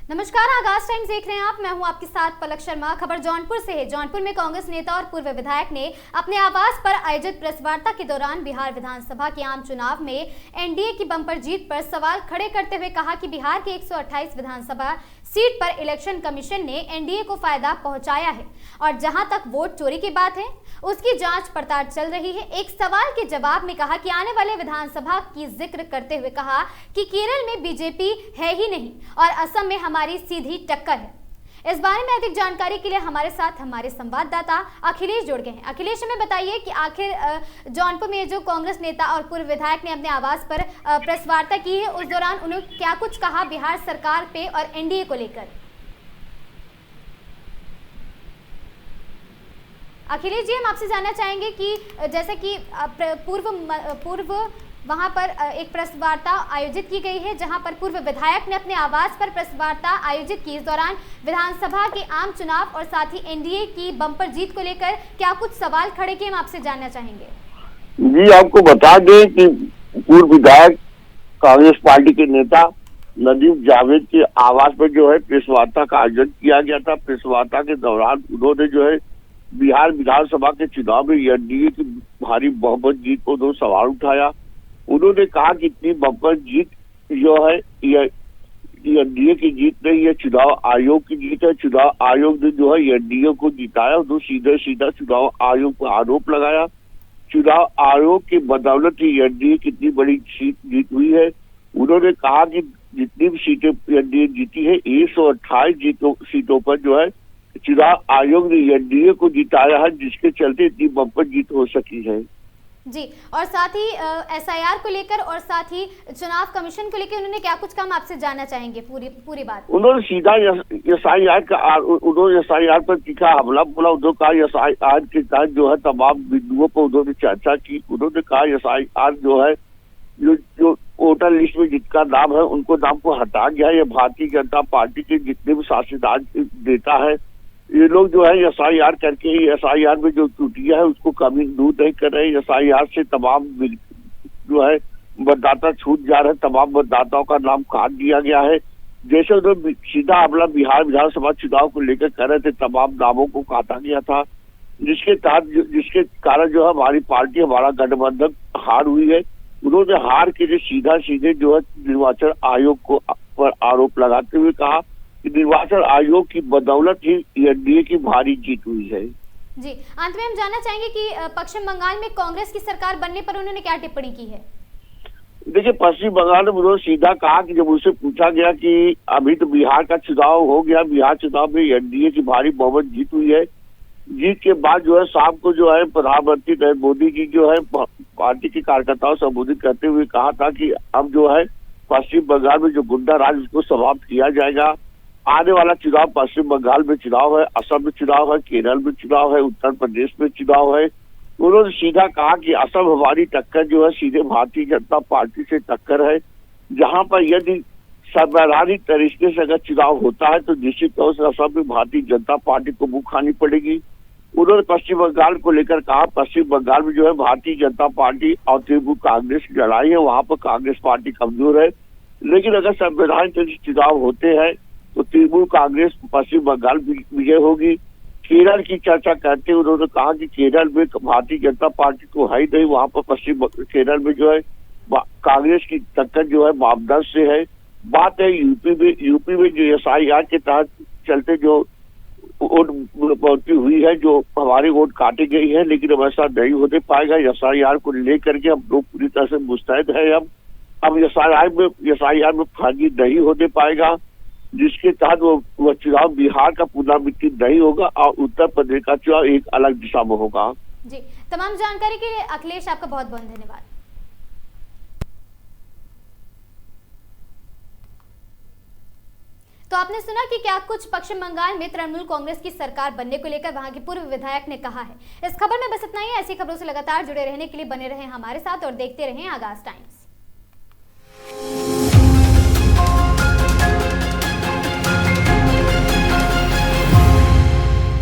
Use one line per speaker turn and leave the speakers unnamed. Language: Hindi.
नमस्कार, आगाज टाइम्स देख रहे हैं आप। मैं हूं आपके साथ पलक शर्मा। खबर जौनपुर से है। जौनपुर में कांग्रेस नेता और पूर्व विधायक ने अपने आवास पर आयोजित प्रेस वार्ता के दौरान बिहार विधानसभा के आम चुनाव में एनडीए की बंपर जीत पर सवाल खड़े करते हुए कहा कि बिहार के 128 विधानसभा सीट पर इलेक्शन कमीशन ने एनडीए को फायदा पहुंचाया है और जहां तक वोट चोरी की बात है उसकी जांच पड़ताल चल रही है। एक सवाल के जवाब में कहा कि आने वाले विधानसभा की जिक्र करते हुए कहा कि केरल में बीजेपी है ही नहीं और असम में हमारी सीधी टक्कर है। इस बारे में अधिक जानकारी के लिए हमारे साथ हमारे संवाददाता अखिलेश जुड़ गए हैं। अखिलेश, हमें बताइए कि आखिर जौनपुर में जो कांग्रेस नेता और पूर्व विधायक ने अपने आवास पर प्रेस वार्ता की है, उस दौरान उन्होंने क्या कुछ कहा बिहार सरकार पे और एनडीए को लेकर? अखिलेश जी, हम आपसे जानना चाहेंगे कि जैसे कि पूर्व वहां पर एक प्रेस वार्ता आयोजित की गई है जहां पर पूर्व विधायक ने अपने आवास पर प्रेस वार्ता आयोजित की। इस दौरान विधानसभा के आम चुनाव और साथ ही एनडीए की बंपर जीत को लेकर क्या कुछ सवाल खड़े किए, हम आपसे जानना चाहेंगे।
जी, आपको बता दें कि पूर्व विधायक कांग्रेस पार्टी के नेता नदीम जावेद के आवास पर जो है प्रेस वार्ता का आयोजन किया गया था। प्रेस वार्ता के दौरान उन्होंने जो है बिहार विधानसभा के चुनाव में एनडीए की भारी बहुमत जीत को दो सवाल उठाया। उन्होंने कहा कि इतनी बम्पर जीत जो है ये एनडीए की जीत नहीं, ये चुनाव आयोग की जीत है। चुनाव आयोग ने जो है एनडीए को जिताया। तो सीधा चुनाव आयोग पर आरोप लगाया। चुनाव आयोग की बदौलत ही एनडीए कितनी बड़ी सीट जीत हुई है। उन्होंने कहा कि जितनी भी सीटें एनडीए जीती है 128 सीटों पर जो है चुनाव आयोग ने एनडीए को जिताया है, जिसके चलते इतनी बम्पर जीत हो सकी है।
जी, और साथ ही एसआईआर को लेकर और साथ ही चुनाव कमीशन को लेकर उन्होंने क्या कुछ काम आपसे जानना चाहेंगे पूरी बात?
उन्होंने सीधा एसआईआर पर तीखा हमला बोला। उन्होंने कहा एसआईआर के तहत जो है तमाम बिंदुओं पर उन्होंने चर्चा की। उन्होंने कहा एसआईआर जो है जो वोटर लिस्ट में जिसका नाम है उनको नाम को हटा गया है। ये भारतीय जनता पार्टी के जितने भी शासीदार नेता है ये लोग जो है एसआईआर करके ही एसआईआर में जो त्रुटियां है उसको कमी दूर नहीं कर रहे। एसआईआर से तमाम जो है मतदाता छूट जा रहे हैं। तमाम मतदाताओं का नाम काट दिया गया है। जैसे उन्होंने सीधा हमला बिहार विधानसभा चुनाव को लेकर कर रहे थे, तमाम नामों को काटा गया था, जिसके कारण जो है हमारी पार्टी, हमारा गठबंधन हार हुई है। उन्होंने हार के लिए सीधे जो है निर्वाचन आयोग को पर आरोप लगाते हुए कहा कि निर्वाचन आयोग की बदौलत ही एनडीए की भारी जीत हुई है।
जी, अंत में हम जानना चाहेंगे कि पश्चिम बंगाल में कांग्रेस की सरकार बनने पर उन्होंने क्या टिप्पणी की है?
देखिए, पश्चिम बंगाल में उन्होंने सीधा कहा कि जब उनसे पूछा गया कि अभी तो बिहार का चुनाव हो गया, बिहार चुनाव में एनडीए की भारी बहुमत जीत हुई है। जीत के बाद जो है शाम को जो है प्रधानमंत्री नरेंद्र मोदी की जो है पार्टी के कार्यकर्ताओं से संबोधित करते हुए कहा था कि अब जो है पश्चिम बंगाल में जो गुंडा राज उसको समाप्त किया जाएगा। आने वाला चुनाव पश्चिम बंगाल में चुनाव है, असम में चुनाव है, केरल में चुनाव है, उत्तर प्रदेश में चुनाव है। उन्होंने सीधा कहा कि असम हमारी टक्कर जो है सीधे भारतीय जनता पार्टी से टक्कर है, जहां पर यदि संवैधानिक तरीके से अगर चुनाव होता है तो निश्चित तौर से असम में भारतीय जनता पार्टी को मुंह खानी पड़ेगी। उन्होंने पश्चिम बंगाल को लेकर कहा पश्चिम बंगाल में जो है भारतीय जनता पार्टी और तृणमूल कांग्रेस की लड़ाई है, वहां पर कांग्रेस पार्टी कमजोर है। लेकिन अगर संवैधानिक तरीके से चुनाव होते हैं तो तृणमूल कांग्रेस पश्चिम बंगाल विजय होगी। केरल की चर्चा करते हुए उन्होंने कहा कि केरल में भारतीय जनता पार्टी तो है ही नहीं, वहां पर केरल में जो है कांग्रेस की टक्कर जो है मापदंड से है। बात है यूपी में जो एसआईआर के तहत चलते जो वोट बढ़ोतरी हुई है, जो हमारी वोट काटी गई है, लेकिन अब ऐसा नहीं होने पाएगा। एसआईआर को लेकर के हम लोग पूरी तरह से मुस्तैद है। अब एसआईआर में फर्जी नहीं होने पाएगा, जिसके तहत वो चुनाव बिहार का पुनरावृत्ति नहीं होगा और उत्तर प्रदेश का चुनाव एक अलग दिशा में होगा।
जी, तमाम जानकारी के लिए अखिलेश आपका बहुत बहुत धन्यवाद। तो आपने सुना कि क्या कुछ पश्चिम बंगाल में तृणमूल कांग्रेस की सरकार बनने को लेकर वहां के पूर्व विधायक ने कहा है। इस खबर में बस इतना ही। ऐसी खबरों से लगातार जुड़े रहने के लिए बने रहें हमारे साथ और देखते रहें आगाज टाइम्स।